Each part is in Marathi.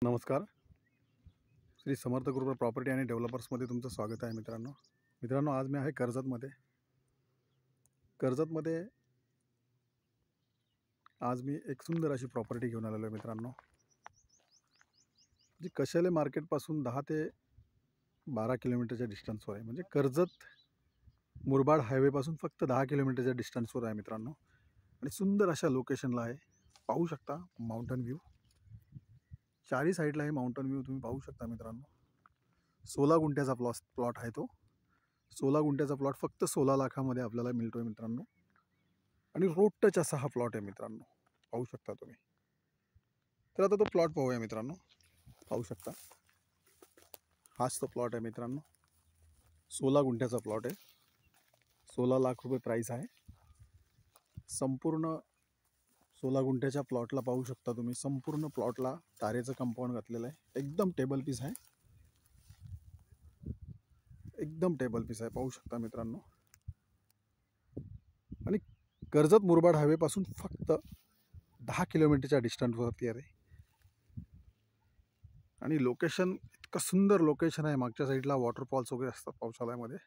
नमस्कार. श्री समर्थ ग्रुप प्रॉपर्टी आणि डेव्हलपर्समध्ये तुमचं स्वागत आहे मित्रांनो. आज मी आहे कर्जतमध्ये आज मी एक सुंदर अशी प्रॉपर्टी घेऊन आलेलो आहे मित्रांनो, जी कशाले मार्केटपासून 10 ते 12 किलोमीटरच्या डिस्टन्सवर आहे. म्हणजे कर्जत मुरबाड हायवेपासून फक्त 10 किलोमीटरच्या डिस्टन्सवर आहे मित्रांनो, आणि सुंदर अशा लोकेशनला आहे. पाहू शकता माउंटन व्ह्यू, चारी साईडला आहे माउंटन व्ह्यू, तुम्ही पाहू शकता मित्रांनो. 16 गुंठ्याचा प्लॉट आहे तो. 16 गुंठ्याचा प्लॉट फक्त 16 लाखामध्ये आपल्याला मिळतोय मित्रांनो, आणि रोड टच असा हा प्लॉट आहे मित्रांनो, पाहू शकता तुम्ही. तर आता तो प्लॉट पाहूया मित्रांनो. पाहू शकता हाच तो प्लॉट आहे मित्रांनो. 16 गुंठ्याचा प्लॉट आहे. 16 लाख रुपये प्राईस आहे. संपूर्ण 16 गुंठ्याच्या प्लॉटला पाहू शकता तुम्ही. संपूर्ण प्लॉटला तारेचं कंपाऊंड घातलेलं आहे. एकदम टेबल पीस आहे. पाहू शकता मित्रांनो. आणि कर्जत मुरबाड हायवेपासून फक्त 10 किलोमीटरच्या डिस्टन्सवरती आहे. आणि लोकेशन इतकं सुंदर लोकेशन आहे. मागच्या साईडला वॉटरफॉल्स वगैरे असतात पावसाळ्यामध्ये.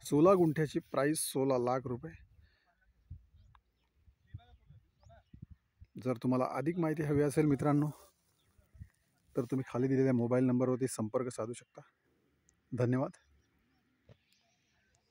16 गुंठ्याची प्राईस 16 लाख रुपये. जर तुम्हाला अधिक माहिती हवी असेल मित्रांनो, तर तुम्ही खाली दिलेल्या मोबाईल नंबरवरती संपर्क साधू शकता. धन्यवाद.